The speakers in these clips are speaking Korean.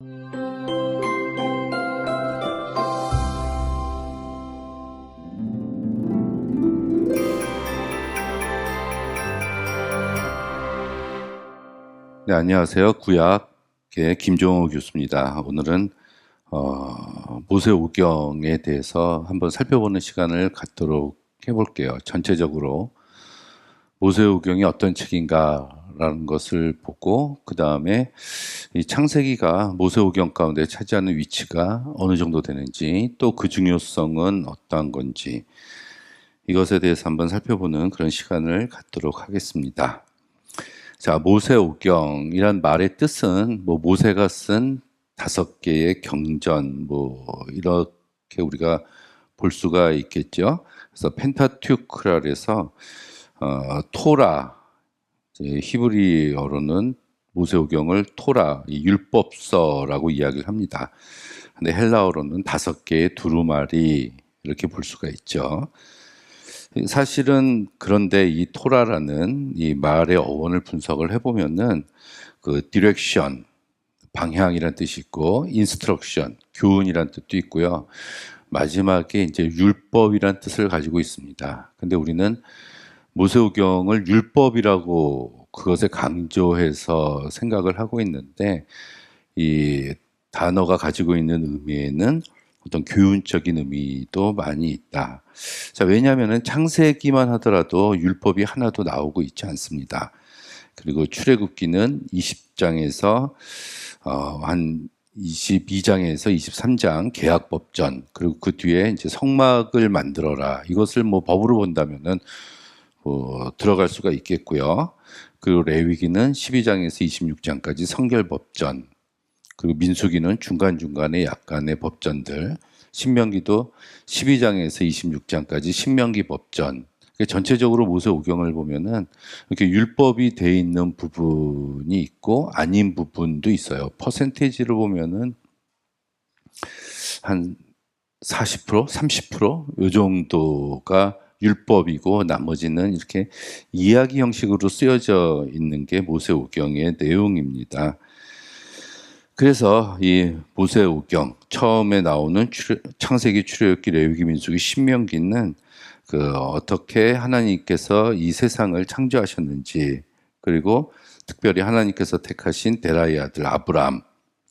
네, 안녕하세요. 구약의 김종호 교수입니다. 오늘은 모세오경에 대해서 한번 살펴보는 시간을 갖도록 해볼게요. 전체적으로 모세오경이 어떤 책인가라는 것을 보고 그 다음에 이 창세기가 모세오경 가운데 차지하는 위치가 어느 정도 되는지, 또 그 중요성은 어떠한 건지, 이것에 대해서 한번 살펴보는 그런 시간을 갖도록 하겠습니다. 자, 모세오경이란 말의 뜻은 모세가 쓴 5개의 경전 이렇게 우리가 볼 수가 있겠죠. 그래서 펜타튜크라 그래서 토라, 히브리어로는 모세오경을 토라, 이 율법서라고 이야기를 합니다. 근데 헬라어로는 5개의 두루마리 이렇게 볼 수가 있죠. 사실은 그런데 이 토라라는 이 말의 어원을 분석을 해보면은 그 디렉션, 방향이란 뜻이 있고, 인스트럭션, 교훈이란 뜻도 있고요. 마지막에 이제 율법이란 뜻을 가지고 있습니다. 근데 우리는 모세오경을 율법이라고 그것에 강조해서 생각을 하고 있는데, 이 단어가 가지고 있는 의미에는 어떤 교훈적인 의미도 많이 있다. 자, 왜냐하면 창세기만 하더라도 율법이 하나도 나오고 있지 않습니다. 그리고 출애굽기는 20장에서 한 22장에서 23장 계약법전, 그리고 그 뒤에 이제 성막을 만들어라, 이것을 법으로 본다면은 들어갈 수가 있겠고요. 그리고 레위기는 12장에서 26장까지 성결법전, 그리고 민수기는 중간중간에 약간의 법전들, 신명기도 12장에서 26장까지 신명기 법전. 전체적으로 모세오경을 보면은 이렇게 율법이 돼 있는 부분이 있고 아닌 부분도 있어요. 퍼센테이지를 보면은 한 40%, 30%이 정도가 율법이고 나머지는 이렇게 이야기 형식으로 쓰여져 있는 게 모세오경의 내용입니다. 그래서 이 모세오경 처음에 나오는 창세기, 출애굽기, 레위기, 민수기, 신명기는 어떻게 하나님께서 이 세상을 창조하셨는지, 그리고 특별히 하나님께서 택하신 데라의 아들 아브람,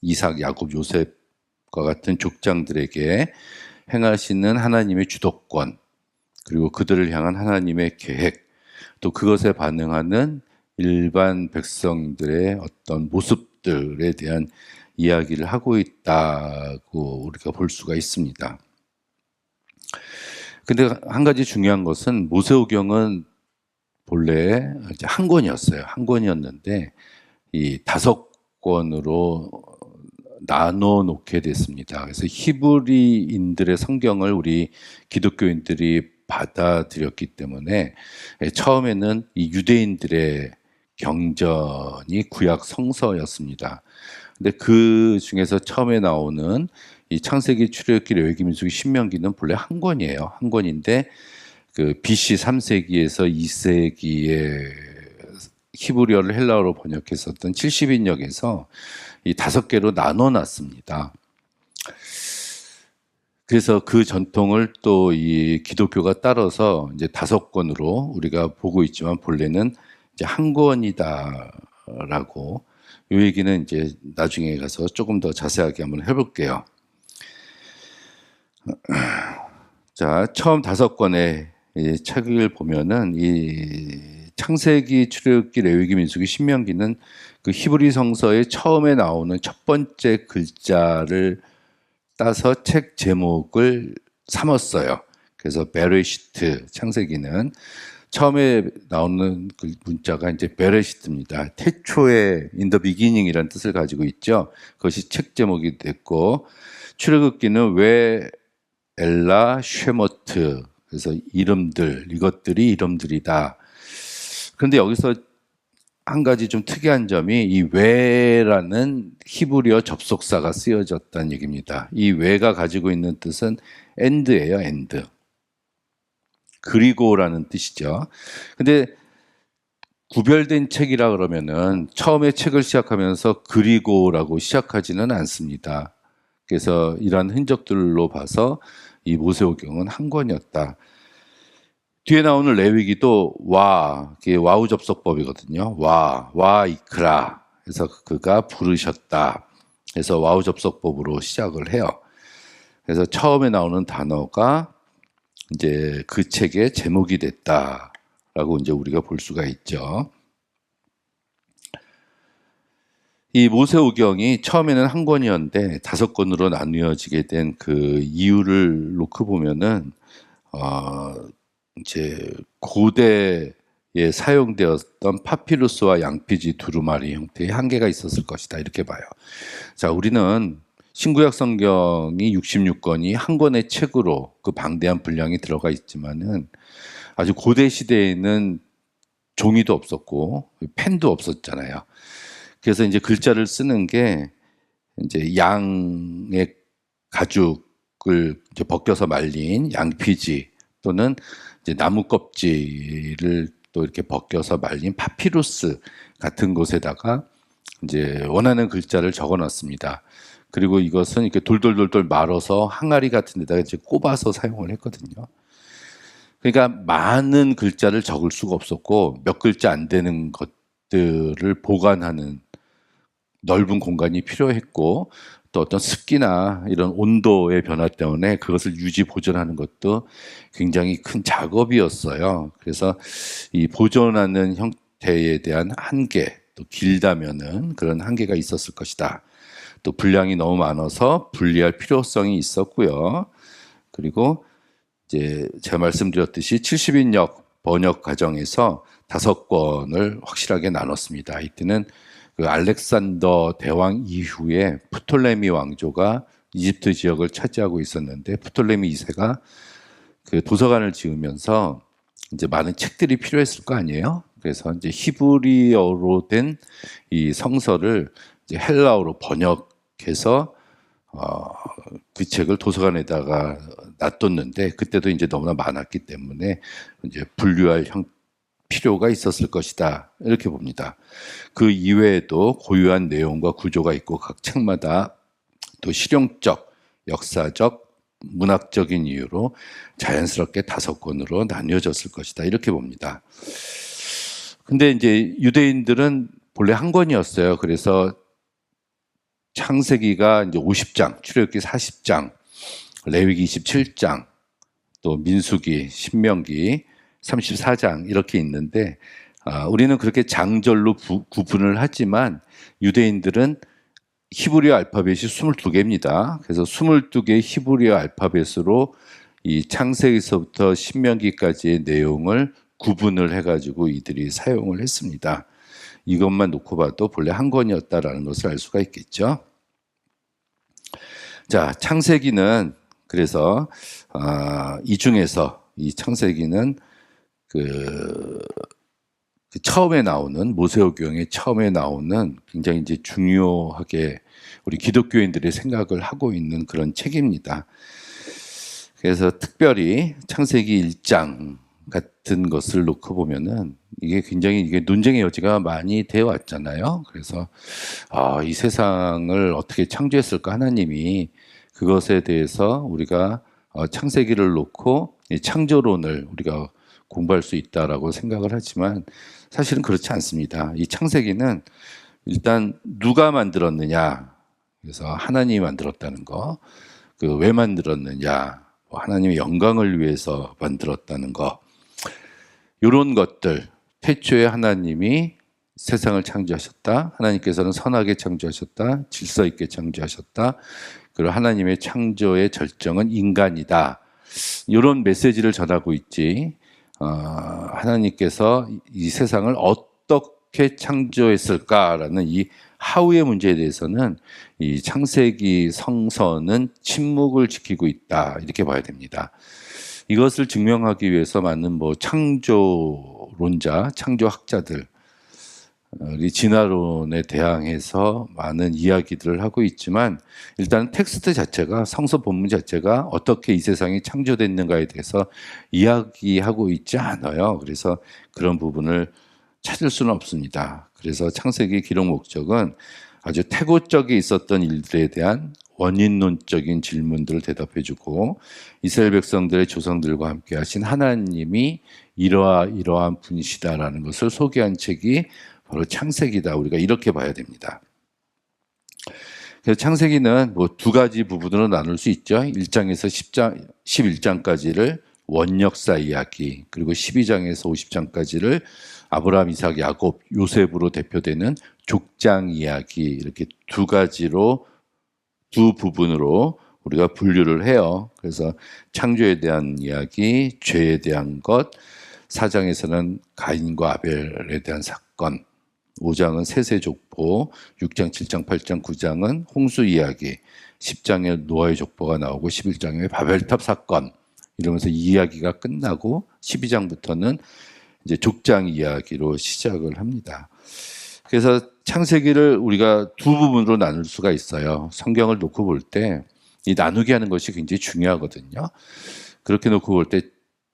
이삭, 야곱, 요셉과 같은 족장들에게 행하시는 하나님의 주도권, 그리고 그들을 향한 하나님의 계획, 또 그것에 반응하는 일반 백성들의 어떤 모습들에 대한 이야기를 하고 있다고 우리가 볼 수가 있습니다. 근데 한 가지 중요한 것은 모세오경은 본래 이제 한 권이었어요. 한 권이었는데 이 5권으로 나눠 놓게 됐습니다. 그래서 히브리인들의 성경을 우리 기독교인들이 받아들였기 때문에 처음에는 이 유대인들의 경전이 구약 성서였습니다. 근데 그 중에서 처음에 나오는 이 창세기, 출애굽기, 레위기, 민수기, 신명기는 본래 한 권이에요. 한 권인데 그 BC 3세기에서 2세기에 히브리어를 헬라어로 번역했었던 70인역에서 이 5개로 나눠 놨습니다. 그래서 그 전통을 또 이 기독교가 따라서 이제 5권으로 우리가 보고 있지만 본래는 이제 한 권이다라고, 이 얘기는 이제 나중에 가서 조금 더 자세하게 한번 해볼게요. 자, 처음 5권의 책을 보면은 이 창세기, 출애굽기, 레위기, 민수기, 신명기는 그 히브리 성서의 처음에 나오는 첫 번째 글자를 따서 책 제목을 삼았어요. 그래서 베레시트, 창세기는 처음에 나오는 그 문자가 이제 베레시트입니다. 태초에 in the beginning이라는 뜻을 가지고 있죠. 그것이 책 제목이 됐고, 출애굽기는 왜 엘라 쉐머트, 그래서 이름들, 이것들이 이름들이다. 그런데 여기서 한 가지 좀 특이한 점이 이 왜라는 히브리어 접속사가 쓰여졌다는 얘기입니다. 이 왜가 가지고 있는 뜻은 and예요, and. 그리고라는 뜻이죠. 근데 구별된 책이라 그러면은 처음에 책을 시작하면서 그리고라고 시작하지는 않습니다. 그래서 이러한 흔적들로 봐서 이 모세오경은 한 권이었다. 뒤에 나오는 레위기도 이게 와우 접속법이거든요. 와 이크라. 그래서 그가 부르셨다. 그래서 와우 접속법으로 시작을 해요. 그래서 처음에 나오는 단어가 이제 그 책의 제목이 됐다라고 이제 우리가 볼 수가 있죠. 이 모세오경이 처음에는 한 권이었는데 5권으로 나뉘어지게 된 그 이유를 놓고 보면은 이제 고대에 사용되었던 파피루스와 양피지 두루마리 형태의 한계가 있었을 것이다 이렇게 봐요. 자, 우리는 신구약 성경이 66권이 한 권의 책으로 그 방대한 분량이 들어가 있지만은 아주 고대 시대에는 종이도 없었고 펜도 없었잖아요. 그래서 이제 글자를 쓰는 게 이제 양의 가죽을 이제 벗겨서 말린 양피지 또는 이제 나무 껍질을 또 이렇게 벗겨서 말린 파피루스 같은 곳에다가 이제 원하는 글자를 적어 놨습니다. 그리고 이것은 이렇게 돌돌돌돌 말아서 항아리 같은 데다가 이제 꼽아서 사용을 했거든요. 그러니까 많은 글자를 적을 수가 없었고 몇 글자 안 되는 것들을 보관하는 넓은 공간이 필요했고 또 어떤 습기나 이런 온도의 변화 때문에 그것을 유지 보존하는 것도 굉장히 큰 작업이었어요. 그래서 이 보존하는 형태에 대한 한계, 또 길다면은 그런 한계가 있었을 것이다. 또 분량이 너무 많아서 분리할 필요성이 있었고요. 그리고 이제 제가 말씀드렸듯이 70인역 번역 과정에서 5권을 확실하게 나눴습니다. 이때는 그 알렉산더 대왕 이후에 프톨레미 왕조가 이집트 지역을 차지하고 있었는데 프톨레미 2세가 그 도서관을 지으면서 이제 많은 책들이 필요했을 거 아니에요. 그래서 이제 히브리어로 된 이 성서를 이제 헬라어로 번역해서 그 책을 도서관에다가 놔뒀는데 그때도 이제 너무나 많았기 때문에 이제 분류할 필요가 있었을 것이다 이렇게 봅니다. 그 이외에도 고유한 내용과 구조가 있고 각 책마다 또 실용적, 역사적, 문학적인 이유로 자연스럽게 5권으로 나뉘어졌을 것이다 이렇게 봅니다. 근데 이제 유대인들은 본래 한 권이었어요. 그래서 창세기가 이제 50장, 출애굽기 40장, 레위기 27장, 또 민수기, 신명기 34장 이렇게 있는데 우리는 그렇게 장절로 구분을 하지만 유대인들은 히브리어 알파벳이 22개입니다. 그래서 22개의 히브리어 알파벳으로 이 창세기서부터 신명기까지의 내용을 구분을 해가지고 이들이 사용을 했습니다. 이것만 놓고 봐도 본래 한 권이었다라는 것을 알 수가 있겠죠. 자, 창세기는 그래서 이 중에서 이 창세기는 그 처음에 나오는 모세오경의 처음에 나오는 굉장히 이제 중요하게 우리 기독교인들이 생각을 하고 있는 그런 책입니다. 그래서 특별히 창세기 1장 같은 것을 놓고 보면은 이게 굉장히 이게 논쟁의 여지가 많이 되어 왔잖아요. 그래서 이 세상을 어떻게 창조했을까 하나님이 그것에 대해서 우리가 창세기를 놓고 이 창조론을 우리가 공부할 수 있다라고 생각을 하지만 사실은 그렇지 않습니다. 이 창세기는 일단 누가 만들었느냐, 그래서 하나님이 만들었다는 거, 그 왜 만들었느냐, 하나님의 영광을 위해서 만들었다는 거, 이런 것들, 태초에 하나님이 세상을 창조하셨다, 하나님께서는 선하게 창조하셨다, 질서 있게 창조하셨다, 그리고 하나님의 창조의 절정은 인간이다. 이런 메시지를 전하고 있지. 하나님께서 이 세상을 어떻게 창조했을까라는 이 하우의 문제에 대해서는 이 창세기 성서는 침묵을 지키고 있다 이렇게 봐야 됩니다. 이것을 증명하기 위해서 많은 창조론자, 창조학자들이 진화론에 대항해서 많은 이야기들을 하고 있지만 일단 텍스트 자체가 성서 본문 자체가 어떻게 이 세상이 창조됐는가에 대해서 이야기하고 있지 않아요. 그래서 그런 부분을 찾을 수는 없습니다. 그래서 창세기 기록 목적은 아주 태고적에 있었던 일들에 대한 원인론적인 질문들을 대답해주고 이스라엘 백성들의 조상들과 함께 하신 하나님이 이러한 분이시다라는 것을 소개한 책이 바로 창세기다. 우리가 이렇게 봐야 됩니다. 그래서 창세기는 뭐 두 가지 부분으로 나눌 수 있죠. 1장에서 10장, 11장까지를 원역사 이야기, 그리고 12장에서 50장까지를 아브라함, 이삭, 야곱, 요셉으로 대표되는 족장 이야기, 이렇게 두 가지로, 두 부분으로 우리가 분류를 해요. 그래서 창조에 대한 이야기, 죄에 대한 것, 4장에서는 가인과 아벨에 대한 사건, 5장은 세세족보, 6장, 7장, 8장, 9장은 홍수 이야기, 10장에 노아의 족보가 나오고 11장에 바벨탑 사건, 이러면서 이 이야기가 끝나고 12장부터는 이제 족장 이야기로 시작을 합니다. 그래서 창세기를 우리가 두 부분으로 나눌 수가 있어요. 성경을 놓고 볼 때 이 나누게 하는 것이 굉장히 중요하거든요. 그렇게 놓고 볼 때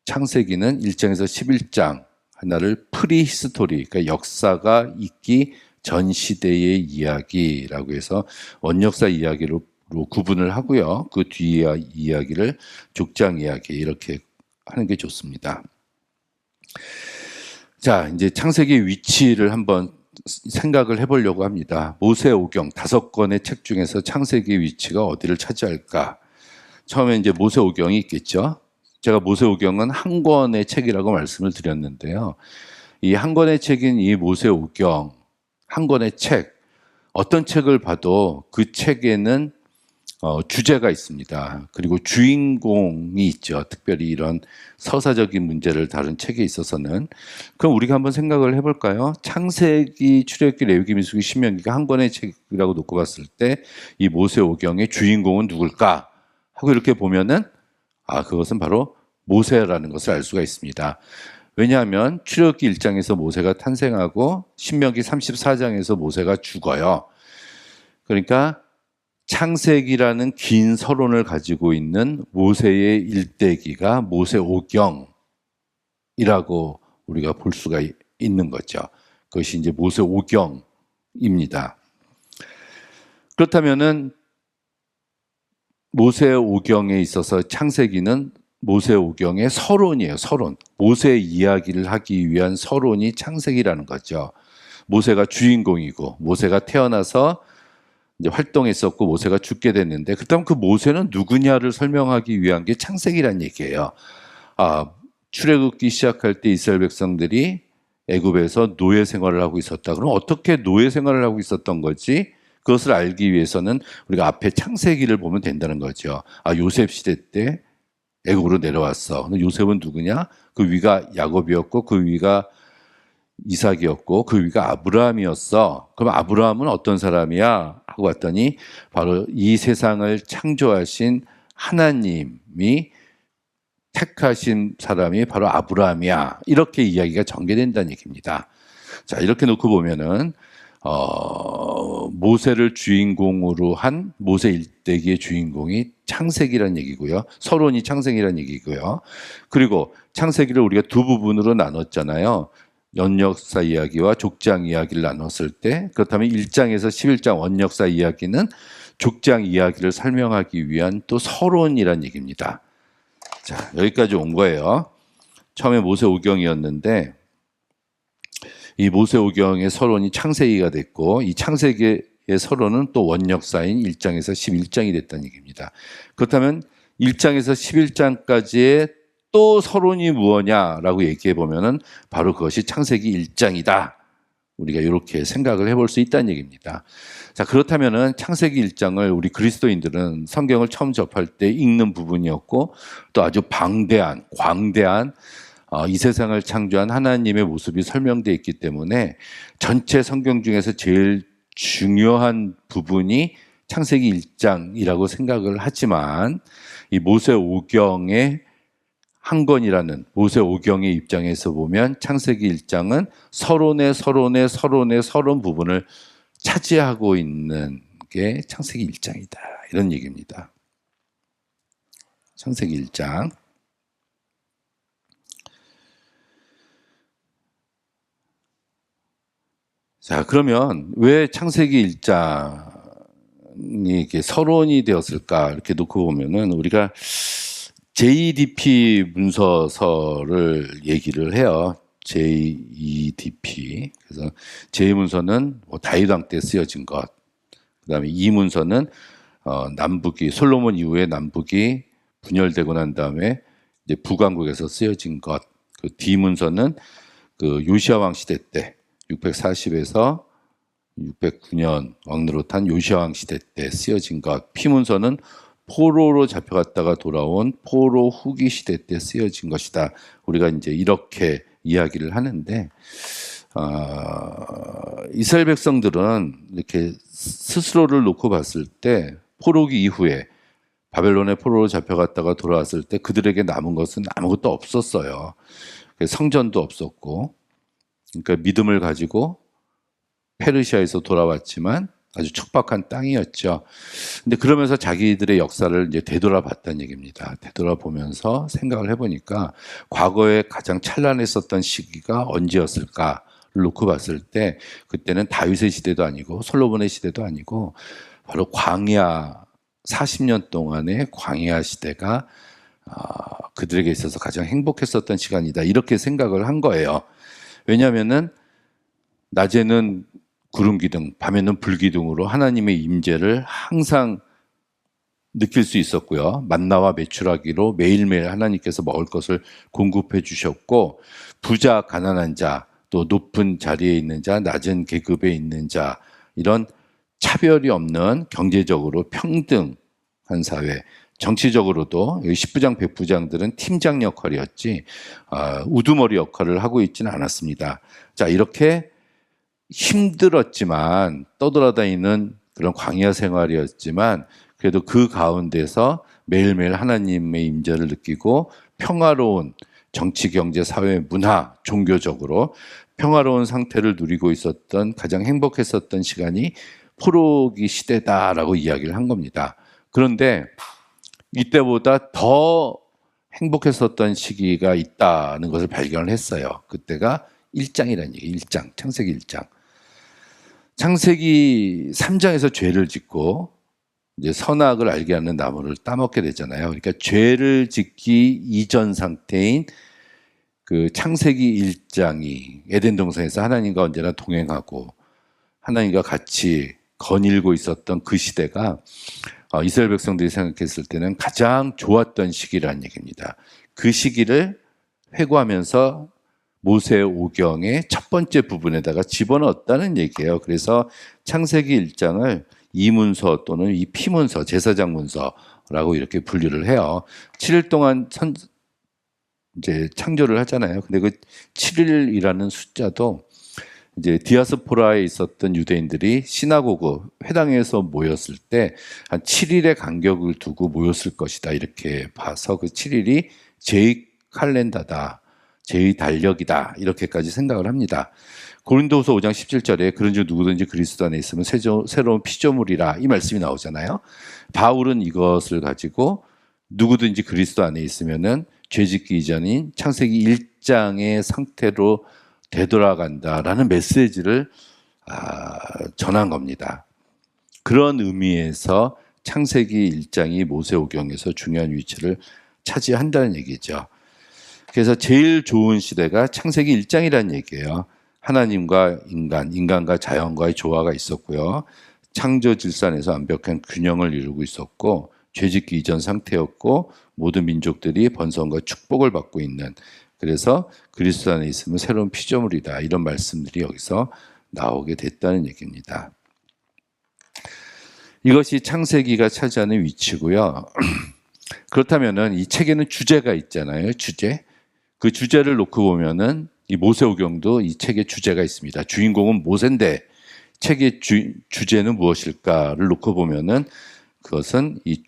창세기는 1장에서 11장 하나를 프리히스토리, 그러니까 역사가 있기 전 시대의 이야기라고 해서 원역사 이야기로 구분을 하고요. 그 뒤에 이야기를 족장 이야기 이렇게 하는 게 좋습니다. 자, 이제 창세기 위치를 한번 생각을 해보려고 합니다. 모세오경 5권의 책 중에서 창세기 위치가 어디를 차지할까? 처음에 이제 모세오경이 있겠죠. 제가 모세오경은 한 권의 책이라고 말씀을 드렸는데요. 이 한 권의 책인 이 모세오경, 한 권의 책, 어떤 책을 봐도 그 책에는 주제가 있습니다. 그리고 주인공이 있죠. 특별히 이런 서사적인 문제를 다룬 책에 있어서는. 그럼 우리가 한번 생각을 해볼까요? 창세기, 출애굽기, 레위기, 민수기, 신명기가 한 권의 책이라고 놓고 봤을 때 이 모세오경의 주인공은 누굴까? 하고 이렇게 보면은 그것은 바로 모세라는 것을 알 수가 있습니다. 왜냐하면 출애굽기 1장에서 모세가 탄생하고 신명기 34장에서 모세가 죽어요. 그러니까 창세기라는 긴 서론을 가지고 있는 모세의 일대기가 모세오경이라고 우리가 볼 수가 있는 거죠. 그것이 이제 모세오경입니다. 그렇다면은 모세오경에 있어서 창세기는 모세오경의 서론이에요. 서론. 모세의 이야기를 하기 위한 서론이 창세기라는 거죠. 모세가 주인공이고 모세가 태어나서 이제 활동했었고 모세가 죽게 됐는데 그렇다면 그 모세는 누구냐를 설명하기 위한 게 창세기란 얘기예요. 출애굽기 시작할 때 이스라엘 백성들이 애굽에서 노예 생활을 하고 있었다. 그럼 어떻게 노예 생활을 하고 있었던 거지? 그것을 알기 위해서는 우리가 앞에 창세기를 보면 된다는 거죠. 요셉 시대 때 애굽으로 내려왔어. 요셉은 누구냐? 그 위가 야곱이었고 그 위가 이삭이었고 그 위가 아브라함이었어. 그럼 아브라함은 어떤 사람이야? 하고 봤더니 바로 이 세상을 창조하신 하나님이 택하신 사람이 바로 아브라함이야. 이렇게 이야기가 전개된다는 얘기입니다. 자, 이렇게 놓고 보면은 모세를 주인공으로 한 모세 일대기의 주인공이 창세기란 얘기고요. 서론이 창세기란 얘기고요. 그리고 창세기를 우리가 두 부분으로 나눴잖아요. 연역사 이야기와 족장 이야기를 나눴을 때 그렇다면 1장에서 11장 원역사 이야기는 족장 이야기를 설명하기 위한 또 서론이란 얘기입니다. 자, 여기까지 온 거예요. 처음에 모세오경이었는데 이 모세오경의 서론이 창세기가 됐고 이 창세기의 서론은 또 원역사인 1장에서 11장이 됐다는 얘기입니다. 그렇다면 1장에서 11장까지의 또 서론이 무엇냐라고 얘기해 보면은 바로 그것이 창세기 1장이다. 우리가 이렇게 생각을 해볼 수 있다는 얘기입니다. 자, 그렇다면은 창세기 1장을 우리 그리스도인들은 성경을 처음 접할 때 읽는 부분이었고 또 아주 광대한 이 세상을 창조한 하나님의 모습이 설명되어 있기 때문에 전체 성경 중에서 제일 중요한 부분이 창세기 1장이라고 생각을 하지만 이 모세오경의 한 권이라는 모세오경의 입장에서 보면 창세기 1장은 서론 부분을 차지하고 있는 게 창세기 1장이다. 이런 얘기입니다. 창세기 1장. 자, 그러면 왜 창세기 1장이 이게 서론이 되었을까? 이렇게 놓고 보면은 우리가 JEDP 문서서를 얘기를 해요. JEDP. 그래서 J 문서는 뭐 다윗 왕 때 쓰여진 것. 그다음에 이 문서는 남북이 솔로몬 이후에 남북이 분열되고 난 다음에 이제 북왕국에서 쓰여진 것. 그 D 문서는 그 요시야 왕 시대 때 640에서 609년 왕노릇한 요시야 왕 시대 때 쓰여진 것. P 문서는 포로로 잡혀갔다가 돌아온 포로 후기 시대 때 쓰여진 것이다. 우리가 이제 이렇게 이야기를 하는데, 이스라엘 백성들은 이렇게 스스로를 놓고 봤을 때 포로기 이후에 바벨론의 포로로 잡혀갔다가 돌아왔을 때 그들에게 남은 것은 아무것도 없었어요. 성전도 없었고, 그러니까 믿음을 가지고 페르시아에서 돌아왔지만 아주 척박한 땅이었죠. 근데 그러면서 자기들의 역사를 이제 되돌아봤다는 얘기입니다. 되돌아보면서 생각을 해보니까 과거에 가장 찬란했었던 시기가 언제였을까를 놓고 봤을 때 그때는 다윗의 시대도 아니고 솔로몬의 시대도 아니고 바로 광야 40년 동안의 광야 시대가 그들에게 있어서 가장 행복했었던 시간이다. 이렇게 생각을 한 거예요. 왜냐하면은 낮에는 구름 기둥, 밤에는 불 기둥으로 하나님의 임재를 항상 느낄 수 있었고요. 만나와 메추라기로 매일매일 하나님께서 먹을 것을 공급해 주셨고, 부자, 가난한 자, 또 높은 자리에 있는 자, 낮은 계급에 있는 자, 이런 차별이 없는 경제적으로 평등한 사회, 정치적으로도 여기 십부장, 백부장들은 팀장 역할이었지 우두머리 역할을 하고 있지는 않았습니다. 자, 이렇게 힘들었지만 떠돌아다니는 그런 광야 생활이었지만 그래도 그 가운데서 매일매일 하나님의 임재를 느끼고 평화로운 정치, 경제, 사회, 문화, 종교적으로 평화로운 상태를 누리고 있었던 가장 행복했었던 시간이 포로기 시대다라고 이야기를 한 겁니다. 그런데 이때보다 더 행복했었던 시기가 있다는 것을 발견을 했어요. 그때가 1장이라는 얘기, 1장, 창세기 1장. 창세기 3장에서 죄를 짓고 이제 선악을 알게 하는 나무를 따먹게 되잖아요. 그러니까 죄를 짓기 이전 상태인 그 창세기 1장이 에덴 동산에서 하나님과 언제나 동행하고 하나님과 같이 거닐고 있었던 그 시대가 이스라엘 백성들이 생각했을 때는 가장 좋았던 시기라는 얘기입니다. 그 시기를 회고하면서 모세 오경의 첫 번째 부분에다가 집어넣었다는 얘기예요. 그래서 창세기 1장을 이문서 또는 이 피문서, 제사장 문서라고 이렇게 분류를 해요. 7일 동안 이제 창조를 하잖아요. 근데 그 7일이라는 숫자도 이제 디아스포라에 있었던 유대인들이 시나고그 회당에서 모였을 때 한 7일의 간격을 두고 모였을 것이다. 이렇게 봐서 그 7일이 제2 칼렌다다. 제2 달력이다. 이렇게까지 생각을 합니다. 고린도후서 5장 17절에 그런즉 누구든지 그리스도 안에 있으면 새로운 피조물이라 이 말씀이 나오잖아요. 바울은 이것을 가지고 누구든지 그리스도 안에 있으면은 죄짓기 이전인 창세기 1장의 상태로 되돌아간다라는 메시지를 전한 겁니다. 그런 의미에서 창세기 1장이 모세오경에서 중요한 위치를 차지한다는 얘기죠. 그래서 제일 좋은 시대가 창세기 1장이라는 얘기예요. 하나님과 인간과 자연과의 조화가 있었고요. 창조 질서 안에서 완벽한 균형을 이루고 있었고 죄짓기 이전 상태였고 모든 민족들이 번성과 축복을 받고 있는, 그래서 그리스도 안에 있으면 새로운 피조물이다. 이런 말씀들이 여기서 나오게 됐다는 얘기입니다. 이것이 창세기가 차지하는 위치고요. 그렇다면은 이 책에는 주제가 있잖아요. 주제. 그 주제를 놓고 보면은 이 모세오경도 이 책의 주제가 있습니다. 주인공은 모세인데 책의 주제는 무엇일까를 놓고 보면은 그것은 이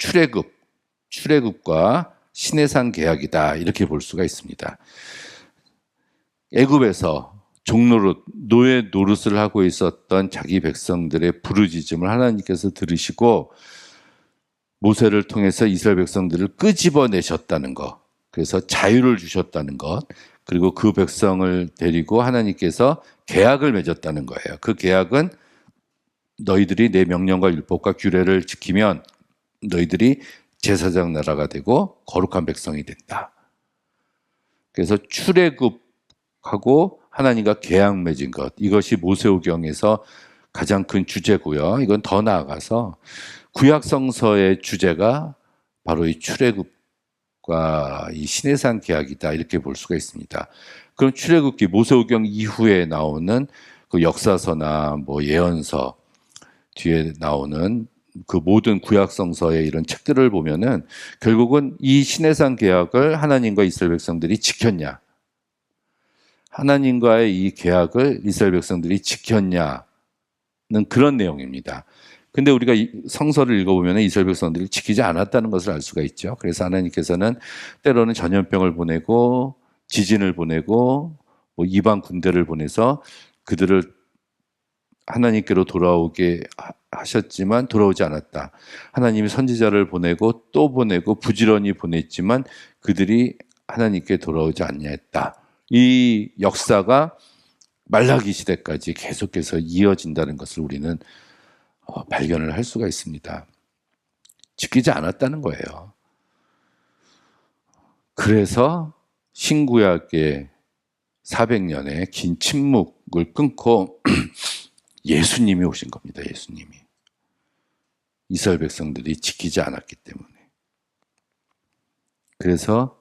출애굽과 시내산 계약이다. 이렇게 볼 수가 있습니다. 애굽에서 종노릇, 노예 노릇을 하고 있었던 자기 백성들의 부르짖음을 하나님께서 들으시고 모세를 통해서 이스라엘 백성들을 끄집어내셨다는 것, 그래서 자유를 주셨다는 것, 그리고 그 백성을 데리고 하나님께서 계약을 맺었다는 거예요. 그 계약은 너희들이 내 명령과 율법과 규례를 지키면 너희들이 제사장 나라가 되고 거룩한 백성이 된다. 그래서 출애굽하고 하나님과 계약 맺은 것, 이것이 모세오경에서 가장 큰 주제고요. 이건 더 나아가서 구약성서의 주제가 바로 이 출애굽과 이 시내산 계약이다, 이렇게 볼 수가 있습니다. 그럼 출애굽기 모세오경 이후에 나오는 그 역사서나 뭐 예언서 뒤에 나오는 그 모든 구약성서의 이런 책들을 보면은 결국은 이 시내산 계약을 하나님과 이스라엘 백성들이 지켰냐, 하나님과의 이 계약을 이스라엘 백성들이 지켰냐는 그런 내용입니다. 근데 우리가 성서를 읽어보면 이스라엘 백성들이 지키지 않았다는 것을 알 수가 있죠. 그래서 하나님께서는 때로는 전염병을 보내고 지진을 보내고 뭐 이방 군대를 보내서 그들을 하나님께로 돌아오게 하셨지만 돌아오지 않았다. 하나님이 선지자를 보내고 또 보내고 부지런히 보냈지만 그들이 하나님께 돌아오지 않냐했다. 이 역사가 말라기 시대까지 계속해서 이어진다는 것을 우리는 발견을 할 수가 있습니다. 지키지 않았다는 거예요. 그래서 신구약의 400년의 긴 침묵을 끊고 예수님이 오신 겁니다. 예수님이. 이스라엘 백성들이 지키지 않았기 때문에. 그래서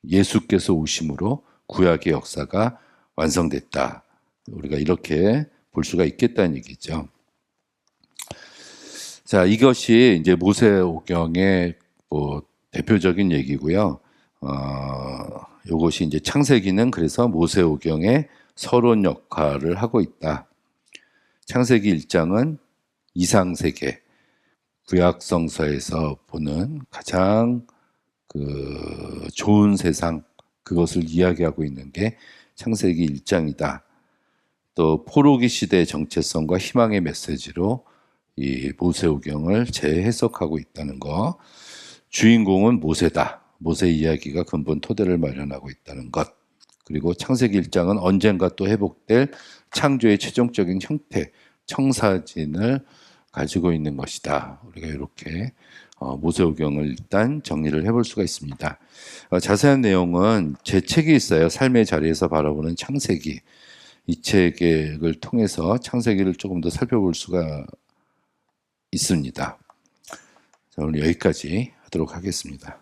예수께서 오심으로 구약의 역사가 완성됐다. 우리가 이렇게 볼 수가 있겠다는 얘기죠. 자, 이것이 이제 모세오경의 뭐 대표적인 얘기고요. 이것이 이제 창세기는 그래서 모세오경의 서론 역할을 하고 있다. 창세기 1장은 이상세계, 구약성서에서 보는 가장 그 좋은 세상, 그것을 이야기하고 있는 게 창세기 1장이다. 또 포로기 시대의 정체성과 희망의 메시지로 이 모세오경을 재해석하고 있다는 거. 주인공은 모세다. 모세 이야기가 근본 토대를 마련하고 있다는 것. 그리고 창세기 1장은 언젠가 또 회복될 창조의 최종적인 형태, 청사진을 가지고 있는 것이다. 우리가 이렇게 모세오경을 일단 정리를 해볼 수가 있습니다. 자세한 내용은 제 책이 있어요. 삶의 자리에서 바라보는 창세기. 이 책을 통해서 창세기를 조금 더 살펴볼 수가 있습니다. 자, 오늘 여기까지 하도록 하겠습니다.